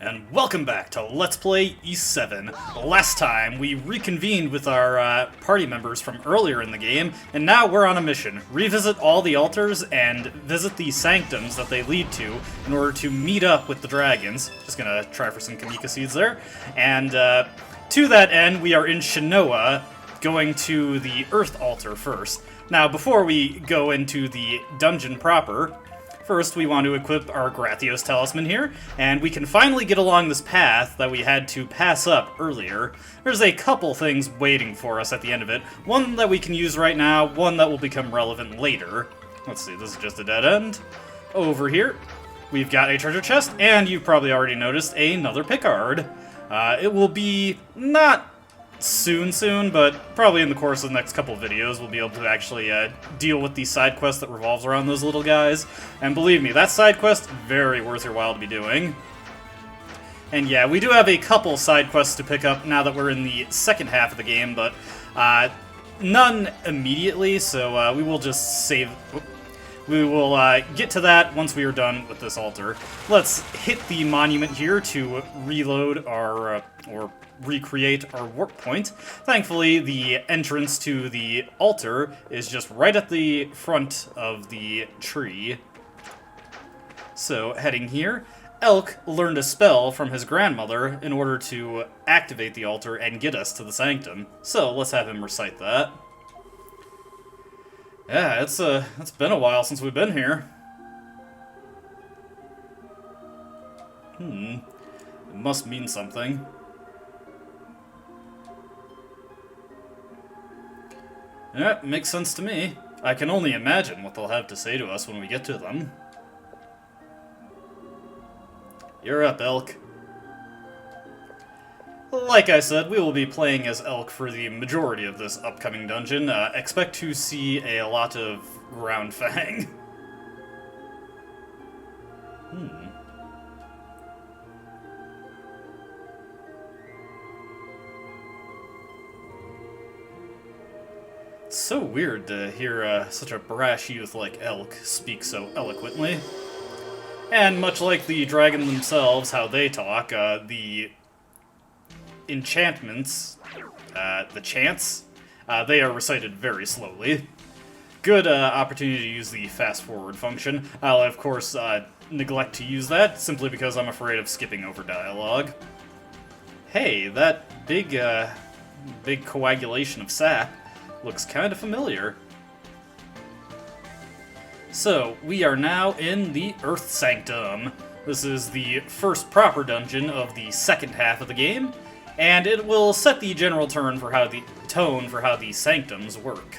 And welcome back to Let's Play E7. Last time, we reconvened with our party members from earlier in the game, and now we're on a mission. Revisit all the altars and visit the Sanctums that they lead to in order to meet up with the dragons. Just gonna try for some Kamika seeds there. And to that end, we are in Shinoa, going to the Earth altar first. Now, before we go into the dungeon proper, first, we want to equip our Gratios Talisman here, and we can finally get along this path that we had to pass up earlier. There's a couple things waiting for us at the end of it. One that we can use right now, one that will become relevant later. Let's see, this is just a dead end. Over here, we've got a treasure chest, and you've probably already noticed another Picard. It will be not soon, but probably in the course of the next couple videos we'll be able to actually deal with the side quest that revolves around those little guys. And believe me, that side quest, very worth your while to be doing. And yeah, we do have a couple side quests to pick up now that we're in the second half of the game, but none immediately, so we will just save... We will get to that once we are done with this altar. Let's hit the monument here to reload our, or recreate our warp point. Thankfully, the entrance to the altar is just right at the front of the tree. So, heading here, Elk learned a spell from his grandmother in order to activate the altar and get us to the Sanctum. So, let's have him recite that. Yeah, it's been a while since we've been here. It must mean something. Yeah, makes sense to me. I can only imagine what they'll have to say to us when we get to them. You're up, Elk. Like I said, we will be playing as Elk for the majority of this upcoming dungeon. Expect to see a lot of Ground Fang. It's so weird to hear such a brash youth like Elk speak so eloquently. And much like the dragon themselves, how they talk, the enchantments, the chants, they are recited very slowly. Good opportunity to use the fast-forward function. I'll, of course, neglect to use that, simply because I'm afraid of skipping over dialogue. Hey, that big coagulation of sap looks kind of familiar. So, we are now in the Earth Sanctum. This is the first proper dungeon of the second half of the game, and it will set the general tone for how the Sanctums work.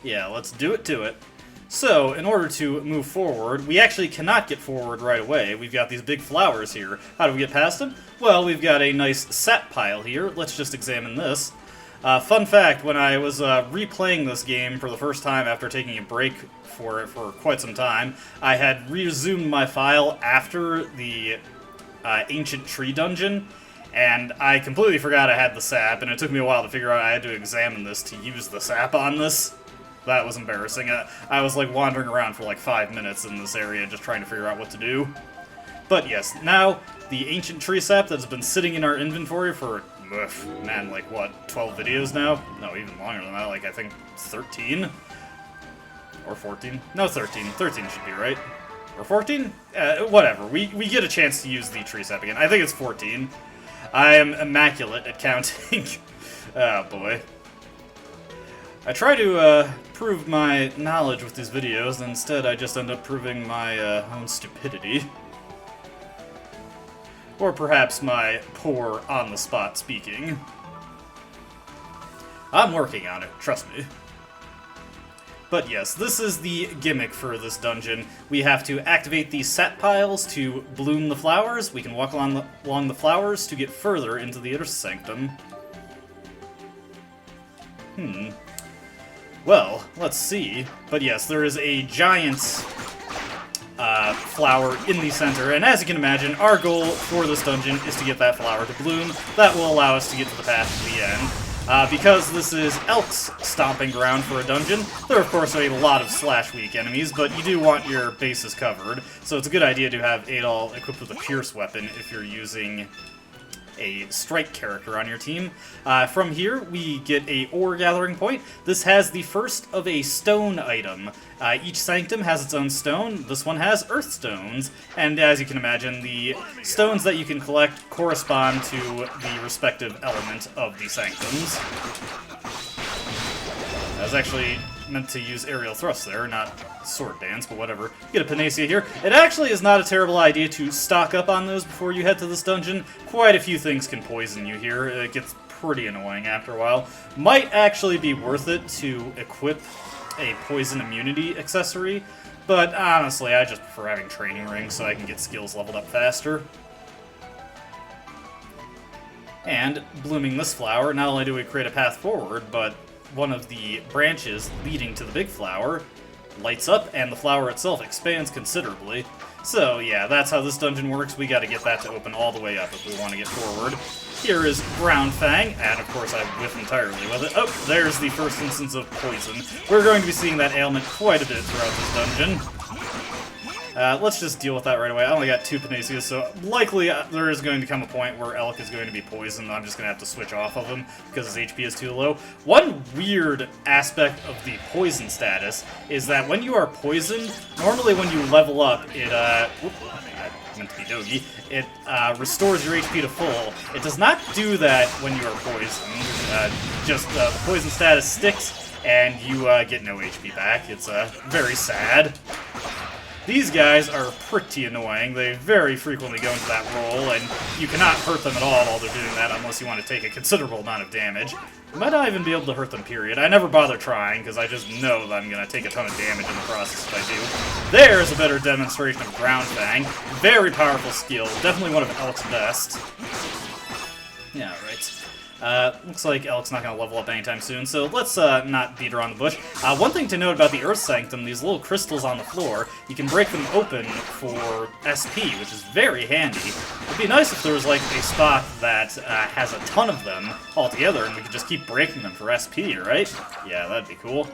Yeah, let's do it to it. So, in order to move forward, we actually cannot get forward right away. We've got these big flowers here. How do we get past them? Well, we've got a nice sap pile here. Let's just examine this. Fun fact, when I was replaying this game for the first time after taking a break for it for quite some time, I had resumed my file after the Ancient Tree Dungeon, and I completely forgot I had the sap, and it took me a while to figure out I had to examine this to use the sap on this. That was embarrassing. I was like wandering around for like 5 minutes in this area just trying to figure out what to do. But yes, now the Ancient Tree Sap that's been sitting in our inventory for, man, like what, 12 videos now? No, even longer than that, like I think 13? Or 14? No, 13. 13 should be right. Or 14? Whatever. We get a chance to use the tree sap again. I think it's 14. I am immaculate at counting. Oh boy. I try to prove my knowledge with these videos, and instead I just end up proving my own stupidity. Or perhaps my poor on-the-spot speaking. I'm working on it, trust me. But yes, this is the gimmick for this dungeon. We have to activate these sap piles to bloom the flowers. We can walk along the flowers to get further into the Earth Sanctum. Well, let's see. But yes, there is a giant flower in the center, and as you can imagine, our goal for this dungeon is to get that flower to bloom. That will allow us to get to the path to the end. Because this is Elk's stomping ground for a dungeon, there of course are a lot of slash-weak enemies, but you do want your bases covered, so it's a good idea to have Adol equipped with a pierce weapon if you're using a strike character on your team. From here, we get a ore gathering point. This has the first of a stone item. Each sanctum has its own stone. This one has earth stones, and as you can imagine, the stones that you can collect correspond to the respective element of the sanctums. I was actually meant to use aerial thrust there, not sword dance, but whatever. Get a panacea here. It actually is not a terrible idea to stock up on those before you head to this dungeon. Quite a few things can poison you here. It gets pretty annoying after a while. Might actually be worth it to equip a poison immunity accessory, but honestly, I just prefer having training rings so I can get skills leveled up faster. And blooming this flower, not only do we create a path forward, but one of the branches leading to the big flower lights up, and the flower itself expands considerably. So yeah, that's how this dungeon works. We gotta get that to open all the way up if we want to get forward. Here is Ground Fang, and of course I whiff entirely with it. Oh, there's the first instance of poison. We're going to be seeing that ailment quite a bit throughout this dungeon. Let's just deal with that right away. I only got 2 Panaceas, so likely there is going to come a point where Elk is going to be poisoned. I'm just going to have to switch off of him because his HP is too low. One weird aspect of the poison status is that when you are poisoned, normally when you level up, it, meant to be Dogi, it restores your HP to full. It does not do that when you are poisoned. Just the poison status sticks, and you get no HP back. It's very sad. These guys are pretty annoying. They very frequently go into that roll, and you cannot hurt them at all while they're doing that unless you want to take a considerable amount of damage. You might not even be able to hurt them, period. I never bother trying, because I just know that I'm going to take a ton of damage in the process if I do. There's a better demonstration of Ground Fang. Very powerful skill. Definitely one of Elk's best. Yeah, right. Looks like Elk's not going to level up anytime soon, so let's not beat around the bush. One thing to note about the Earth Sanctum, these little crystals on the floor, you can break them open for SP, which is very handy. It'd be nice if there was like a spot that has a ton of them altogether, and we could just keep breaking them for SP, right? Yeah, that'd be cool.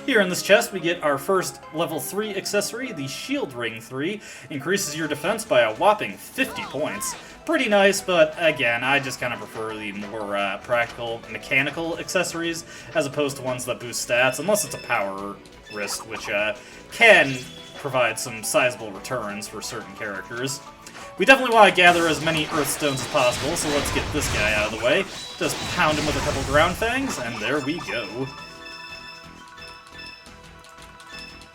Here in this chest, we get our first level 3 accessory, the Shield Ring 3. Increases your defense by a whopping 50 points. Pretty nice, but again, I just kind of prefer the more practical mechanical accessories as opposed to ones that boost stats, unless it's a power wrist, which can provide some sizable returns for certain characters. We definitely want to gather as many Earth Stones as possible, so let's get this guy out of the way. Just pound him with a couple Ground Fangs, and there we go.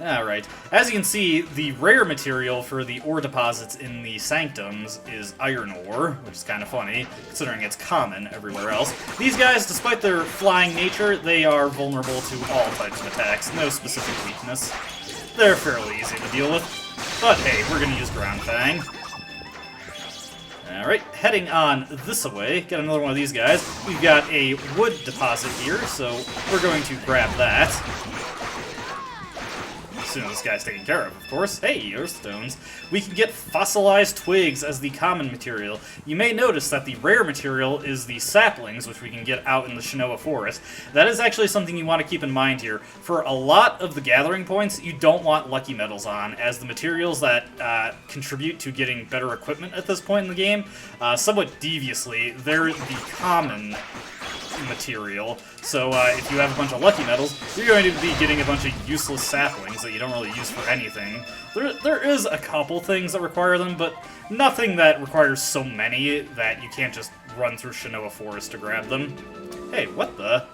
Alright, as you can see, the rare material for the ore deposits in the Sanctums is iron ore, which is kind of funny, considering it's common everywhere else. These guys, despite their flying nature, they are vulnerable to all types of attacks, no specific weakness. They're fairly easy to deal with, but hey, we're going to use Ground Fang. Alright, heading on this way, got another one of these guys. We've got a wood deposit here, so we're going to grab that. As soon as this guy's taken care of course. Hey, Earthstones. We can get fossilized twigs as the common material. You may notice that the rare material is the saplings, which we can get out in the Shinoa Forest. That is actually something you want to keep in mind here. For a lot of the gathering points, you don't want lucky metals on, as the materials that contribute to getting better equipment at this point in the game, somewhat deviously, they're the common material. So if you have a bunch of lucky metals, you're going to be getting a bunch of useless saplings that you don't really use for anything. There is a couple things that require them, but nothing that requires so many that you can't just run through Shinoa Forest to grab them. Hey, what the?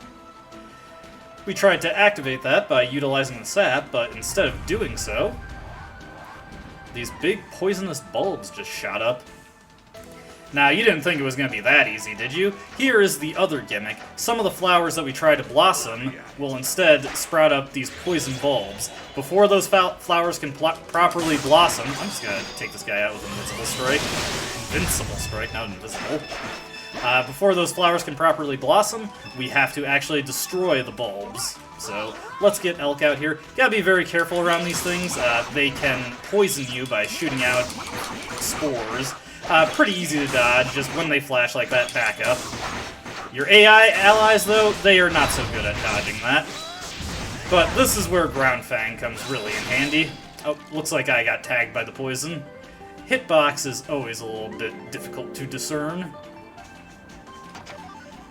We tried to activate that by utilizing the sap, but instead of doing so, these big poisonous bulbs just shot up. Now, you didn't think it was going to be that easy, did you? Here is the other gimmick. Some of the flowers that we try to blossom will instead sprout up these poison bulbs. Before those flowers can properly blossom... I'm just going to take this guy out with Invincible Strike. Invincible Strike, not invisible. Before those flowers can properly blossom, we have to actually destroy the bulbs. So, let's get Elk out here. Gotta be very careful around these things. They can poison you by shooting out spores. Pretty easy to dodge, just when they flash like that, back up. Your AI allies, though, they are not so good at dodging that. But this is where Ground Fang comes really in handy. Oh, looks like I got tagged by the poison. Hitbox is always a little bit difficult to discern.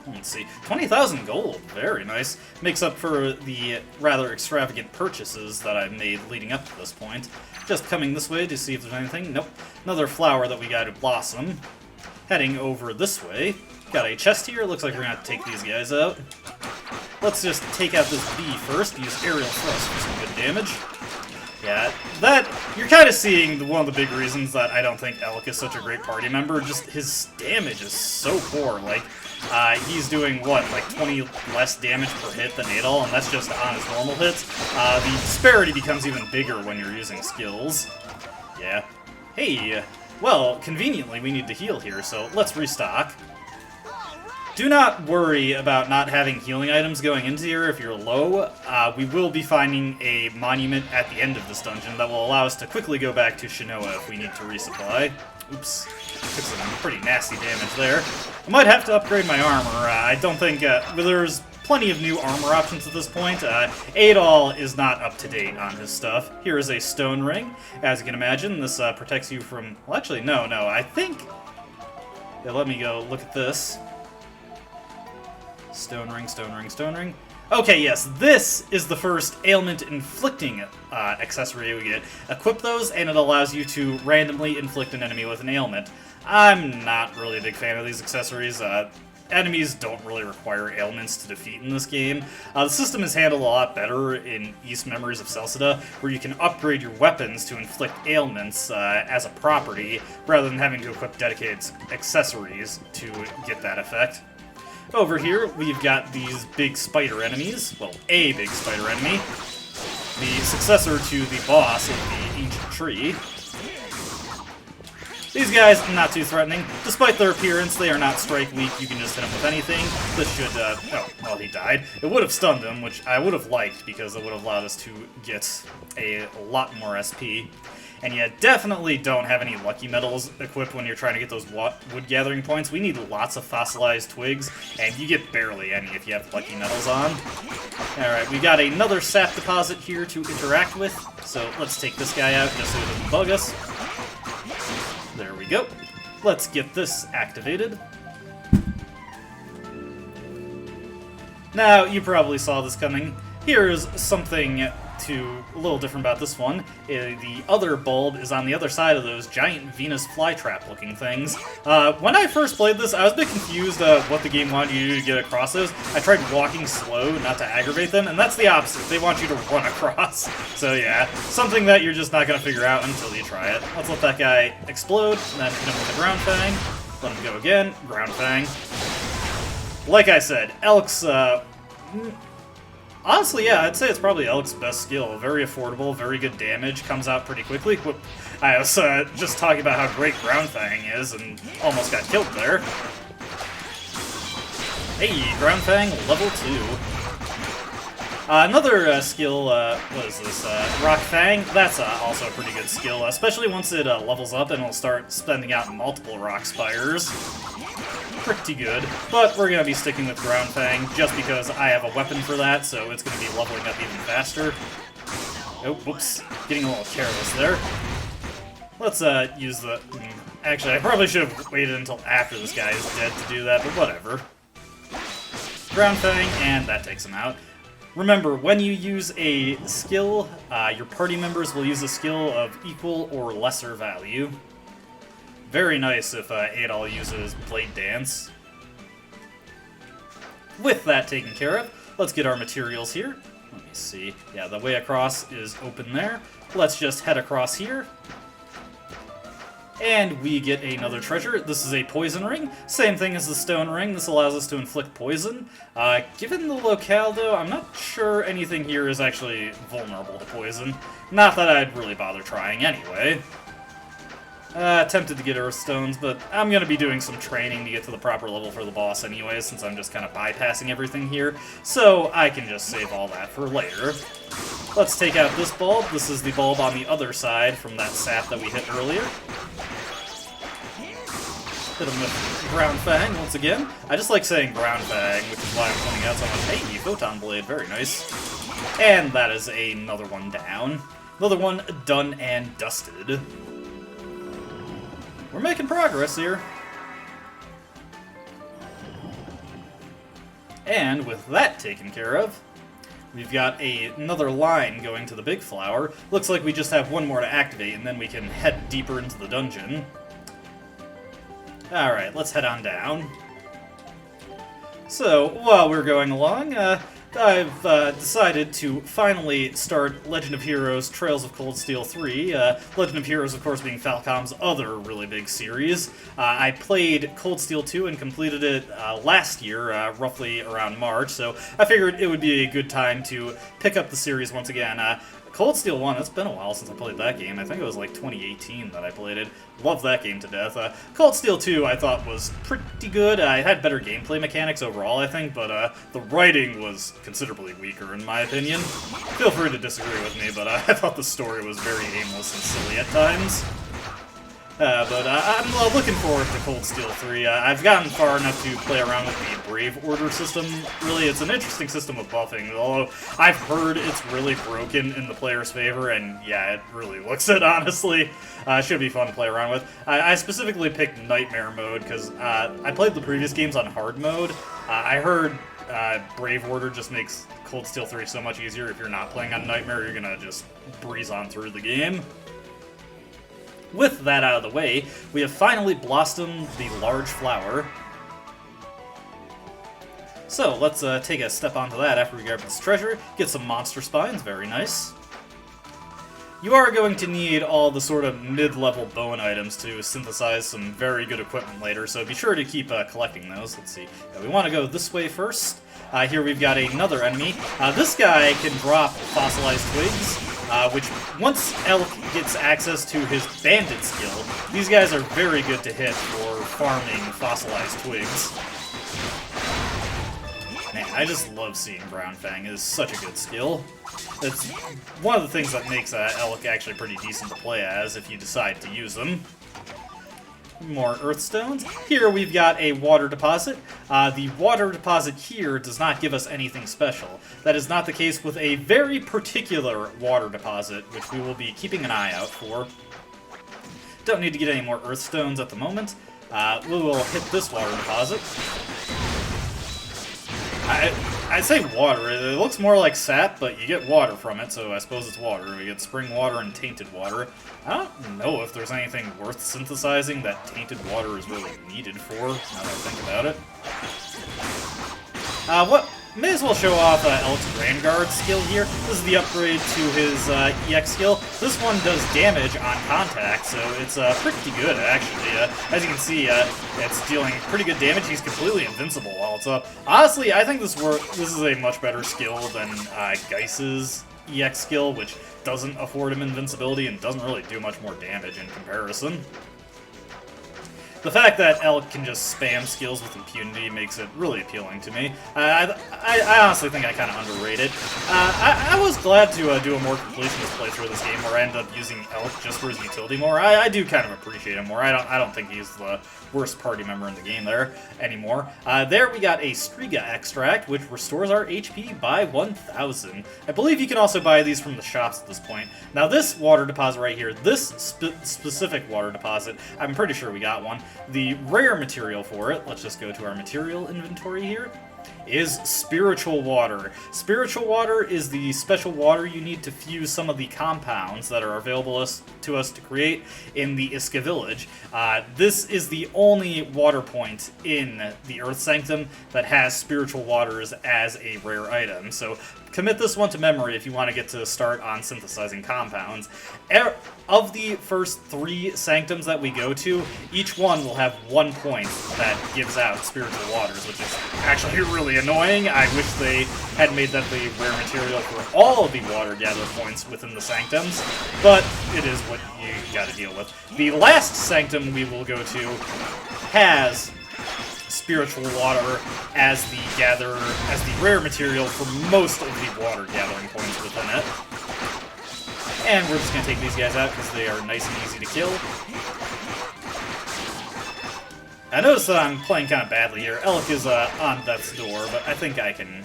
Let's see, 20,000 gold, very nice. Makes up for the rather extravagant purchases that I've made leading up to this point. Just coming this way to see if there's anything. Nope, another flower that we got to blossom. Heading over this way. Got a chest here, looks like we're gonna have to take these guys out. Let's just take out this bee first, use aerial thrust for some good damage. Yeah, that, you're kind of seeing one of the big reasons that I don't think Elk is such a great party member. Just his damage is so poor. Like, he's doing, what, like 20 less damage per hit than Adol, and that's just on his normal hits. The disparity becomes even bigger when you're using skills. Yeah. Hey, well, conveniently we need to heal here, so let's restock. Do not worry about not having healing items going into here if you're low. We will be finding a monument at the end of this dungeon that will allow us to quickly go back to Shinoa if we need to resupply. Oops. Took some pretty nasty damage there. I might have to upgrade my armor. I don't think... there's plenty of new armor options at this point. Adol is not up to date on his stuff. Here is a stone ring. As you can imagine, this protects you from... Well, actually, no. I think... Yeah, let me go look at this. Stone ring, stone ring, stone ring. Okay, yes, this is the first ailment-inflicting accessory we get. Equip those, and it allows you to randomly inflict an enemy with an ailment. I'm not really a big fan of these accessories. Enemies don't really require ailments to defeat in this game. The system is handled a lot better in East Memories of Celceta, where you can upgrade your weapons to inflict ailments as a property, rather than having to equip dedicated accessories to get that effect. Over here, we've got these big spider enemies. Well, a big spider enemy. The successor to the boss of the ancient tree. These guys, not too threatening. Despite their appearance, they are not strike weak. You can just hit them with anything. This should, oh, well, he died. It would have stunned him, which I would have liked, because it would have allowed us to get a lot more SP. And you definitely don't have any lucky metals equipped when you're trying to get those wood gathering points. We need lots of fossilized twigs, and you get barely any if you have lucky metals on. Alright, we got another sap deposit here to interact with, so let's take this guy out just so he doesn't bug us. There we go. Let's get this activated. Now, you probably saw this coming. Here's something a little different about this one. The other bulb is on the other side of those giant Venus flytrap looking things. When I first played this, I was a bit confused what the game wanted you to do to get across those. I tried walking slow, not to aggravate them, and that's the opposite. They want you to run across. So yeah, something that you're just not going to figure out until you try it. Let's let that guy explode, and then hit him with a ground fang. Let him go again, ground fang. Like I said, Elk's, honestly, yeah, I'd say it's probably Elk's best skill. Very affordable, very good damage, comes out pretty quickly. Whoop. I was just talking about how great Ground Fang is and almost got killed there. Hey, Ground Fang, level 2. Another skill, what is this, Rock Fang? That's also a pretty good skill, especially once it levels up and it'll start spending out multiple rock spires. Pretty good, but we're going to be sticking with Ground Fang just because I have a weapon for that, so it's going to be leveling up even faster. Oh, whoops, getting a little careless there. Let's use the... Actually, I probably should have waited until after this guy is dead to do that, but whatever. Ground Fang, and that takes him out. Remember, when you use a skill, your party members will use a skill of equal or lesser value. Very nice if Adol uses Blade Dance. With that taken care of, let's get our materials here. Let me see. Yeah, the way across is open there. Let's just head across here. And we get another treasure. This is a poison ring. Same thing as the stone ring. This allows us to inflict poison. Given the locale, though, I'm not sure anything here is actually vulnerable to poison. Not that I'd really bother trying anyway. Tempted to get earth stones, but I'm going to be doing some training to get to the proper level for the boss anyway, since I'm just kind of bypassing everything here. So I can just save all that for later. Let's take out this bulb. This is the bulb on the other side from that sap that we hit earlier. Hit him with Ground Fang once again. I just like saying Ground Fang, which is why I'm pointing out so much. Hey, Photon Blade, very nice. And that is another one down. Another one done and dusted. We're making progress here. And with that taken care of, we've got another line going to the big flower. Looks like we just have one more to activate, and then we can head deeper into the dungeon. Alright, let's head on down. So, while we're going along, I've decided to finally start Legend of Heroes Trails of Cold Steel 3. Legend of Heroes, of course, being Falcom's other really big series. I played Cold Steel 2 and completed it last year, roughly around March, so I figured it would be a good time to pick up the series once again. Cold Steel 1, it's been a while since I played that game. I think it was like 2018 that I played it. Love that game to death. Cold Steel 2 I thought was pretty good. It had better gameplay mechanics overall, I think, but the writing was considerably weaker in my opinion. Feel free to disagree with me, but I thought the story was very aimless and silly at times. I'm looking forward to Cold Steel 3. I've gotten far enough to play around with the Brave Order system. Really, it's an interesting system of buffing, although I've heard it's really broken in the player's favor, and yeah, it really looks it, honestly. It should be fun to play around with. I specifically picked Nightmare mode, because I played the previous games on hard mode. I heard Brave Order just makes Cold Steel 3 so much easier. If you're not playing on Nightmare, you're gonna just breeze on through the game. With that out of the way, we have finally blossomed the large flower. So let's take a step onto that after we grab this treasure, get some monster spines, very nice. You are going to need all the sort of mid-level bone items to synthesize some very good equipment later, so be sure to keep collecting those. Let's see. We want to go this way first. Here we've got another enemy. This guy can drop fossilized twigs, which once Elk gets access to his bandit skill, these guys are very good to hit for farming fossilized twigs. Man, I just love seeing Ground Fang. It is such a good skill. It's one of the things that makes Elk actually pretty decent to play as if you decide to use them. More earth stones. Here we've got a water deposit. The water deposit here does not give us anything special. That is not the case with a very particular water deposit, which we will be keeping an eye out for. Don't need to get any more earth stones at the moment. We will hit this water deposit. I'd say water. It looks more like sap, but you get water from it, so I suppose it's water. We get spring water and tainted water. I don't know if there's anything worth synthesizing that tainted water is really needed for, now that I think about it. May as well show off Elk's Vanguard skill here. This is the upgrade to his EX skill. This one does damage on contact, so it's pretty good, actually. As you can see, it's dealing pretty good damage. He's completely invincible while it's up. Honestly, I think this is a much better skill than Geiss's EX skill, which doesn't afford him invincibility and doesn't really do much more damage in comparison. The fact that Elk can just spam skills with impunity makes it really appealing to me. I honestly think I kind of underrate it. I was glad to do a more completionist playthrough of this game where I ended up using Elk just for his utility more. I do kind of appreciate him more. I don't think he's the worst party member in the game there anymore. There we got a Striga extract, which restores our HP by 1,000. I believe you can also buy these from the shops at this point. Now this water deposit right here, this specific water deposit, I'm pretty sure we got one. The rare material for it, let's just go to our material inventory here, is Spiritual Water. Spiritual Water is the special water you need to fuse some of the compounds that are available to us to create in the Iska village. This is the only water point in the Earth Sanctum that has Spiritual Waters as a rare item, so commit this one to memory if you want to get to start on synthesizing compounds. Of the first 3 Sanctums that we go to, each one will have 1 point that gives out Spiritual Waters, which is actually really annoying. I wish they had made that the rare material for all of the water gather points within the Sanctums, but it is what you gotta deal with. The last Sanctum we will go to has Spiritual Water as the rare material for most of the water gathering points within it. And we're just going to take these guys out because they are nice and easy to kill. I notice that I'm playing kind of badly here. Elk is on death's door, but I think I can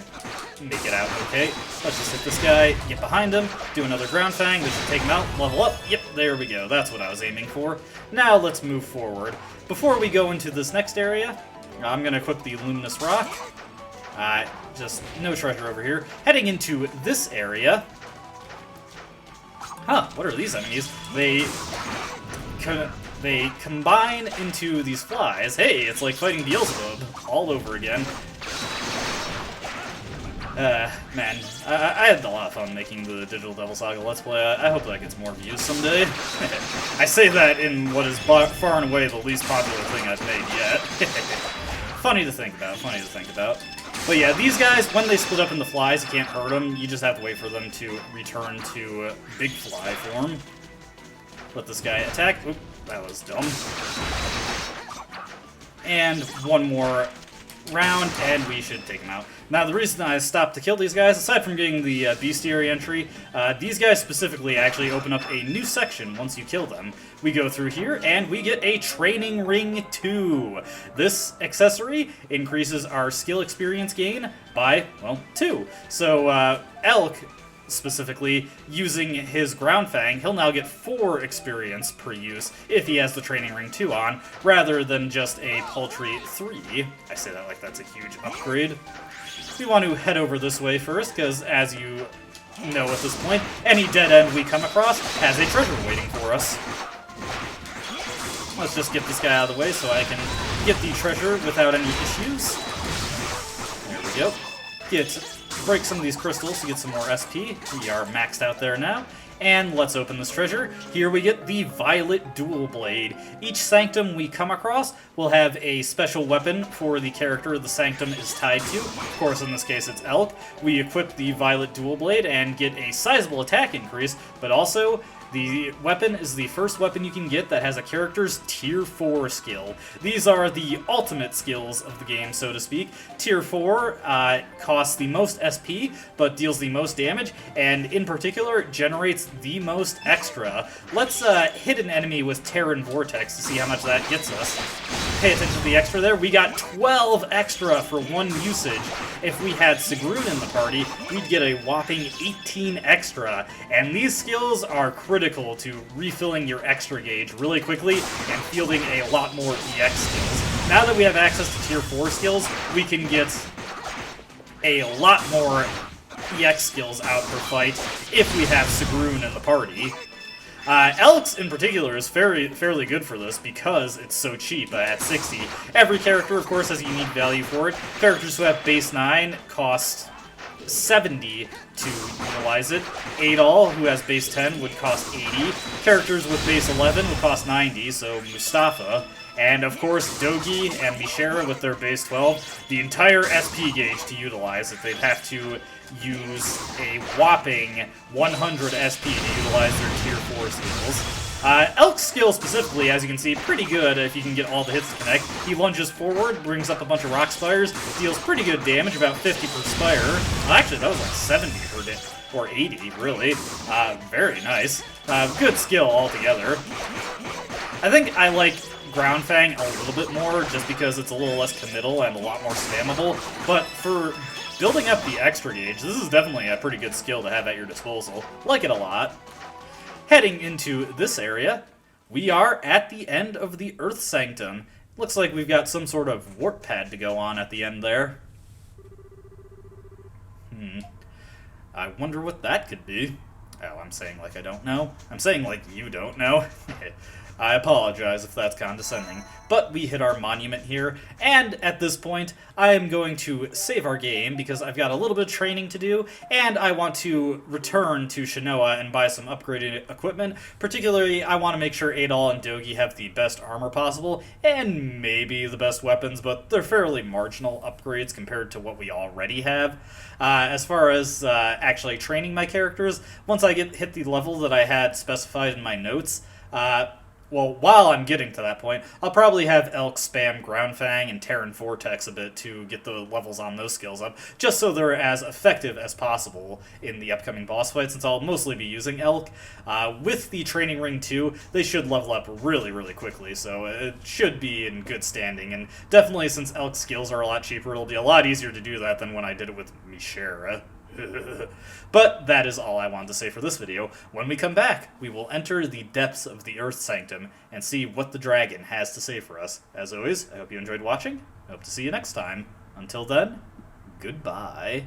make it out okay. Let's just hit this guy, get behind him, do another ground fang, this should take him out, level up. Yep, there we go. That's what I was aiming for. Now let's move forward. Before we go into this next area, I'm going to equip the Luminous Rock. Just no treasure over here. Heading into this area. Huh, what are these enemies? They combine into these flies. Hey, it's like fighting Beelzebub all over again. Man, I had a lot of fun making the Digital Devil Saga Let's Play. I hope that gets more views someday. I say that in what is far and away the least popular thing I've made yet. Funny to think about, funny to think about. But yeah, these guys, when they split up into flies, you can't hurt them. You just have to wait for them to return to big fly form. Let this guy attack. Oop, that was dumb. And one more round, and we should take him out. Now, the reason I stopped to kill these guys, aside from getting the bestiary entry, these guys specifically actually open up a new section once you kill them. We go through here, and we get a Training Ring 2. This accessory increases our skill experience gain by, well, 2. So, Elk, specifically, using his Ground Fang, he'll now get 4 experience per use if he has the Training Ring 2 on, rather than just a paltry 3. I say that like that's a huge upgrade. We want to head over this way first, because as you know at this point, any dead end we come across has a treasure waiting for us. Let's just get this guy out of the way so I can get the treasure without any issues. There we go. Break some of these crystals to get some more SP. We are maxed out there now. And let's open this treasure. Here we get the Violet Dual Blade. Each Sanctum we come across will have a special weapon for the character the Sanctum is tied to. Of course, in this case, it's Elk. We equip the Violet Dual Blade and get a sizable attack increase, but also the weapon is the first weapon you can get that has a character's Tier 4 skill. These are the ultimate skills of the game, so to speak. Tier 4 costs the most SP, but deals the most damage, and in particular, generates the most extra. Let's hit an enemy with Terran Vortex to see how much that gets us. Pay attention to the extra there. We got 12 extra for 1 usage. If we had Sigrun in the party, we'd get a whopping 18 extra, and these skills are critical to refilling your extra gauge really quickly and fielding a lot more EX skills. Now that we have access to Tier 4 skills, we can get a lot more EX skills out per fight if we have Sigrun in the party. Alex, in particular, is fairly good for this because it's so cheap at 60. Every character, of course, has a unique value for it. Characters who have base 9 cost 70 to utilize it. Adol, who has base 10, would cost 80. Characters with base 11 would cost 90, so Mustafa. And, of course, Dogi and Mishera with their base 12, the entire SP gauge to utilize it. They'd have to use a whopping 100 SP to utilize their Tier 4 skills. Elk's skill specifically, as you can see, pretty good if you can get all the hits to connect. He lunges forward, brings up a bunch of rock spires, deals pretty good damage, about 50 per spire. Well, actually, that was like 70 per damage. Or 80, really. Very nice. Good skill altogether. I think I like Ground Fang a little bit more, just because it's a little less committal and a lot more spammable, but for building up the extra gauge, this is definitely a pretty good skill to have at your disposal. Like it a lot. Heading into this area, we are at the end of the Earth Sanctum. Looks like we've got some sort of warp pad to go on at the end there. I wonder what that could be. Oh, I'm saying like I don't know. I'm saying like you don't know. I apologize if that's condescending, but we hit our monument here, and at this point, I am going to save our game because I've got a little bit of training to do, and I want to return to Shinoa and buy some upgraded equipment. Particularly, I want to make sure Adol and Dogi have the best armor possible, and maybe the best weapons, but they're fairly marginal upgrades compared to what we already have. As far as actually training my characters, once I hit the level that I had specified in my notes, well, while I'm getting to that point, I'll probably have Elk spam Ground Fang and Terran Vortex a bit to get the levels on those skills up, just so they're as effective as possible in the upcoming boss fight, since I'll mostly be using Elk. With the Training Ring too, they should level up really, really quickly, so it should be in good standing, and definitely since Elk's skills are a lot cheaper, it'll be a lot easier to do that than when I did it with Mishera. But that is all I wanted to say for this video. When we come back, we will enter the depths of the Earth Sanctum and see what the dragon has to say for us. As always, I hope you enjoyed watching. I hope to see you next time. Until then, goodbye.